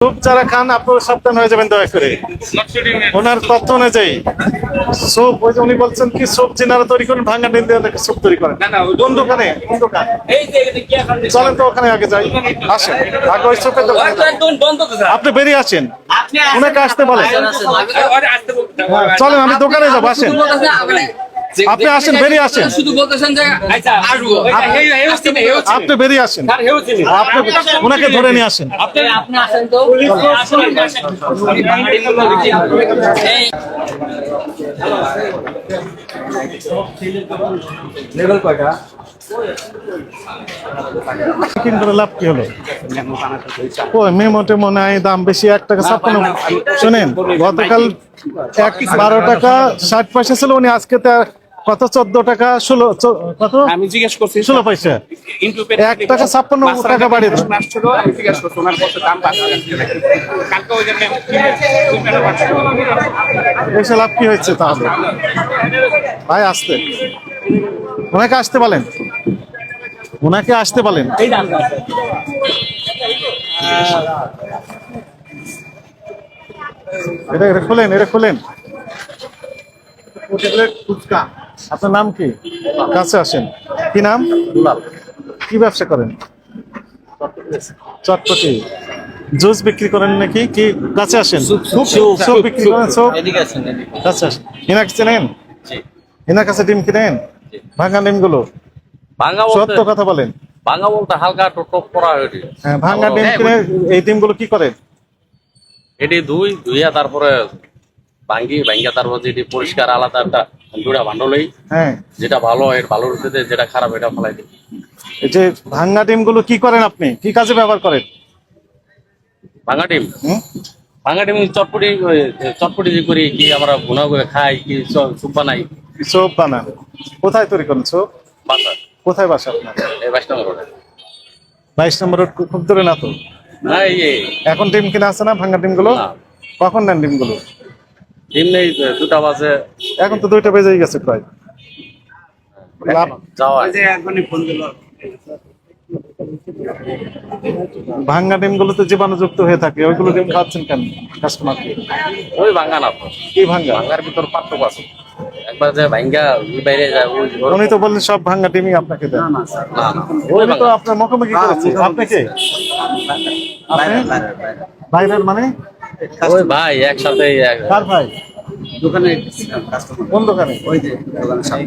Soup যারা খান আপনারা সাবধান হয়ে যাবেন দয়া করে। ওনার তথ্য অনুযায়ী স্যুপ, ওই যে উনি বলছেন কি স্যুপ যিনারা তৈরি করেন ভাঙা ডিম দিয়ে নাকি স্যুপ তৈরি করেন। কোন দোকানে, কোন দোকান? চলেন তো ওখানে আগে যাই, আসেন আগে ওই স্যুপের দোকানে। আপনি বেরিয়ে আসেন, ওনাকে আসতে বলেন। চলেন আমি দোকানে যাবো, আসেন আপনি, আসেন বেরিয়ে আসেন, আপনি বেরিয়ে আসেন, আপনি ওনাকে ধরে নিয়ে আসেন। লাভ কি হলো? মেমো টেমো নাই, দাম বেশি, 1 টাকা 56। শোনেন, গতকাল 12 টাকা 60 পয়সা ছিল, উনি আজকে কত 14 টাকা 16, কত আমি জিজ্ঞেস করছি 16 পয়সা, 1 টাকা 56 টাকা বাড়িয়ে দেন। আমি জিজ্ঞেস করছি ওনার কত দাম বাড়ছে কালকে ওই জন্য এসে লাভ কি হয়েছে তাহলে? ভাই আসতে, ওনাকে আসতে বলেন, ওনাকে আসতে বলেন। এটা খুলেন, এটা খুলেন। আপনার নাম কি? কাছে আসেন। কি নাম? কি ব্যবসা করেন? চটপটি জুস বিক্রি করেন নাকি? কি কাছে আসেন, সব বিক্রি করেন সব? কাছে আসেন। এনাকে চেনেন? এনার কাছে ডিম কিনেন? ভাঙা ডিম গুলো, সত্য কথা বলেন। ভাঙা বলতে হালকা টপ করা হয়েছে। হ্যাঁ, ভাঙা ডিম কিনে এই ডিম গুলো কি করেন? এটি ধুইয়া তারপরে ভাঙ্গিয়া তারপর যেটি পরিষ্কার আলাদা একটা দুটা ভান্ডলই, হ্যাঁ, যেটা ভালো এর ভালো রুটিতে, যেটা খারাপ এটা ফেলাই দিই। এই যে ভাঙা ডিম গুলো কি করেন আপনি, কি কাজে ব্যবহার করেন? ভাঙা ডিম চটপটি যে করি, কি আমরা ভুনা করে খাই, কি স্যুপ বানাই। সোপ বানান? কোথায় তৈরি করেন সোপ? বাসা কোথায় বাসা আপনার? এই 22 নম্বর রোডে। 22 নম্বর রোড খুব দূরে না তো? না, এই এখন ডিম কিনা আছে না ভাঙা ডিম গুলো? না। কখন নেন ডিম গুলো? ডিম নেই, 2টা বাজে। এখন তো 2টা বেজে গেছে প্রায়। যাওয়া ভাঙা ডিম গুলোতে জীবাণুযুক্ত হয়ে থাকে, ওইগুলো ডিম খাচ্ছেন কেন কাস্টমারকে? ওই ভাঙ্গা না তো, কি ভাঙা? ভাঙ্গার ভিতর পার্থক্য আছে। একবার যে ভাঙ্গা বাইরে যায় উনি তো বললেন সব ভাঙা ডিমই আপনাকে দেন। না, উনি তো আপনার মুখোমুখি করেছে। আপনি কে? আপনি বাইরের মানে? ওই ভাই একসাথে কার ভাই? দোকানে কোন দোকানে? ওই যে দোকানের সামনে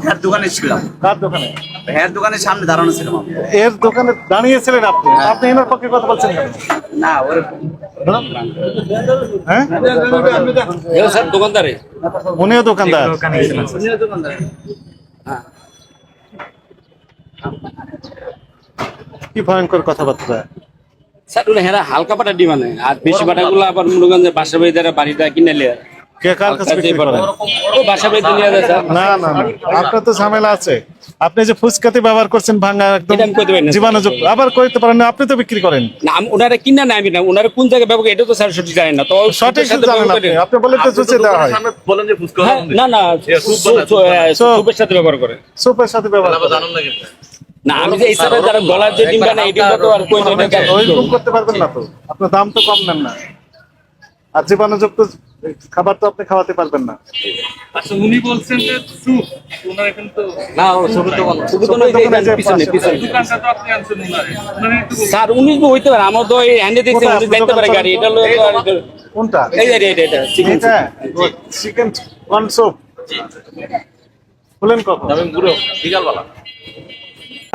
হ্যাঁ দোকানে ছিলাম, কার দোকানে? হ্যাঁ দোকানের সামনে দাঁড়ানো ছিলাম। এর দোকানে দাঁড়িয়েছিলেন আপনি? আপনি এনার পক্ষে কথা বলছেন কেন? না ওরে হ্যাঁ, স্যার দোকানদারে উনিও দোকানদার? কি ভয়ঙ্কর কথাবার্তা। স্যার ওরা হেরা হালকা পাটা ডিম আনে, আর বেশি পাটাগুলো আবার মনে বাসা বাড়ি যারা বাড়িটা কিনে নিয়ে কে কার কাছে বিক্রি করেন? ও বাসা বাড়িতে নিয়ে যায় স্যার। না না না, আপনার তো ঝামেলা আছে। আপনি যে ফুচকাতে ব্যবহার করছেন ভাঙা, একদম এটা আমি কইতে পারি না। জীবাণুযুক্ত, আবার কইতে পারেন না, আপনি তো বিক্রি করেন। না ওনারা কিনা না, আমি না ওনারা কোন জায়গায় ব্যবহার, এটা তো স্যার সঠিক জানেন না। তো সঠিক জানেন আপনি, আপনি বলে তো জুচে দেওয়া হয়। বলেন যে ফুসকা হ্যাঁ, না না সুপের সাথে ব্যবহার করে, সুপের সাথে ব্যবহার করেন। জানেন না কিন্তু না আমি যে হিসাবে যারা গলার যে ডিম বানায় এই ডিমটা তো আর কই ওইরকম করতে পারবেন না তো, আপনার দাম তো কম নেন না, আর জীবাণুযুক্ত খাবার তো আপনি খাওয়াতে পারবেন না। আচ্ছা উনি বলছেন যে স্যুপ, ওনারা কিন্তু না, ও ছবি তো বলো। শুধু তো নয়, পিছনে পিছনে দোকানটা তো আপনি আনছেন ওনারে, ওনারা একটু বলুন। স্যার উনি তো হইতে পারে, আমার তো এই হ্যান্ডে দেখতে উনি দেখতে পারে গাড়ি, এটা হলো কোনটা? এই যে এটা চিকেন এটা চিকেন কর্ন স্যুপ। বলেন কখন? আমি পুরো বিকালবেলা।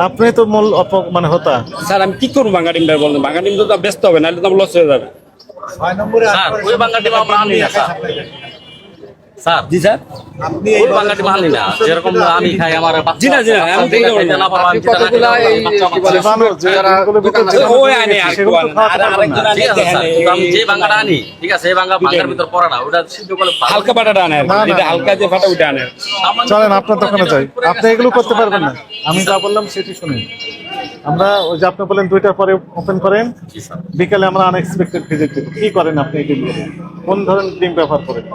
আপনি তো মূল মানে হতা। স্যার আমি কি করবো বাঙা ডিমটা বলেন, বাঙা ডিম তো ব্যস্ত হবে, নাহলে তো লস হয়ে যাবে। স্যার ওই বাংলা ডিম আমরা আনি না স্যার। স্যার জি স্যার, ওই বাংলা ডিম আনি না, যেরকম আমি খাই আমার বাচ্চা। জি না আমি যেটা খাইতে না পারবো, আমি যেটা না খাইতে পারবো, বাচ্চা আমার। জীবাণু যে ডিমগুলো ভিতরে জীবাণু ওই আনে আর সেগুলো তো খাওয়াতে পারবেন না। ঠিক আছে স্যার, কিন্তু আমি যে বাংলাটা আনি, ঠিক আছে, এই বাংলা বাংলার ভিতর পড়ে না, ওটা সিদ্ধ করে ভালো। হালকা পাটাটা আনে, না, না, যেটা হালকা যে ফাটা ওইটা আনে। চলেন আপনার দোকানে যাই, আপনি এগুলো করতে পারবেন না। আমি যা বললাম সেটি শুনুন। আমরা ওই যে আপনি বলেন 2টার পরে ওপেন করেন, জি স্যার। বিকালে আমরা আনএক্সপেক্টেড ভিজিট দেব। কি করেন আপনি এই ডিমগুলো? কোন ধরনের ডিম ব্যবহার করেন?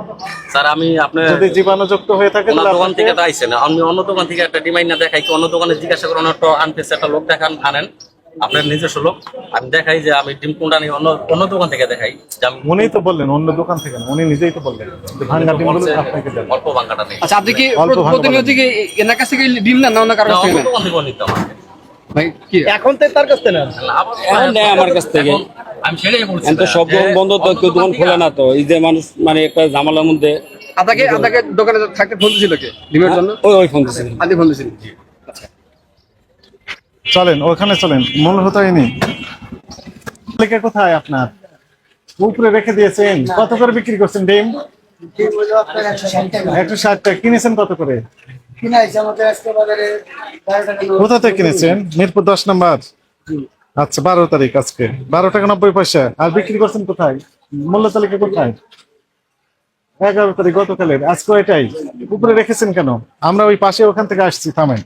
স্যার আমি আপনার যদি জীবাণুযুক্ত হয়ে থাকে ওনার তাহলে দোকান থেকে তো আপনাকে আইসেন, আমি অন্য দোকান থেকে একটা ডিমাইন না দেখাই, কি অন্য দোকানে জিজ্ঞাসা করে, অন্য একটা আনতেছে একটা লোক দেখান আনেন, আপনার নিজস্ব লোক, আমি দেখাই যে আমি ডিম কোনটা নিয়ে অন্য অন্য দোকান থেকে দেখাই যে আমি উনিই তো বললেন অন্য দোকান থেকে না, উনি নিজেই তো বললেন যে ভাঙ্গা ডিমগুলো বলছে আপনাকে দেন। অল্প ভাঙ্গাটা নেই। আচ্ছা আপনি কি অল্প ভাঙা প্রতিনিয়ত কি এনার কাছ থেকে ডিম নেন না অন্য কারো না, কাছ থেকে অন্য নেন? দোকান থেকে নিতাম আমি। ভাই কি এখন তো তার কাছ থেকে নেন। না, আবার এখন নেয় আমার কাছ থেকে। এখন আমি সেটাই বলছি এখন তো না, সব যে দোকান বন্ধ, তো অন্য কেউ দোকান দোকান খোলে থেকে- না, তো এই যে মানুষ মানে একটা ঝামেলার মধ্যে। আপনাকে দোকানে থাকতে ফোন দিছিল কে ডিমের জন্য? ওই ফোন দিচ্ছে। আপনি ফোন দিয়েছিলেন? চলেন ওখানে চলেন, মূল হতাই নেই। তালিকা কোথায় আপনার? উপরে রেখে দিয়েছেন। কত করে বিক্রি করছেন ডিম? 160 টাকা। কিনেছেন কত করে? কোথা থেকে কিনেছেন? মিরপুর 10 নম্বর। আচ্ছা 12 তারিখ আজকে 12 টাকা 90 পয়সা। আর বিক্রি করছেন কোথায়? মূল্য তালিকা কোথায়? 11 তারিখ গতকালের। আজকে এটাই উপরে রেখেছেন কেন? আমরা ওই পাশে ওখান থেকে আসছি, থামেন।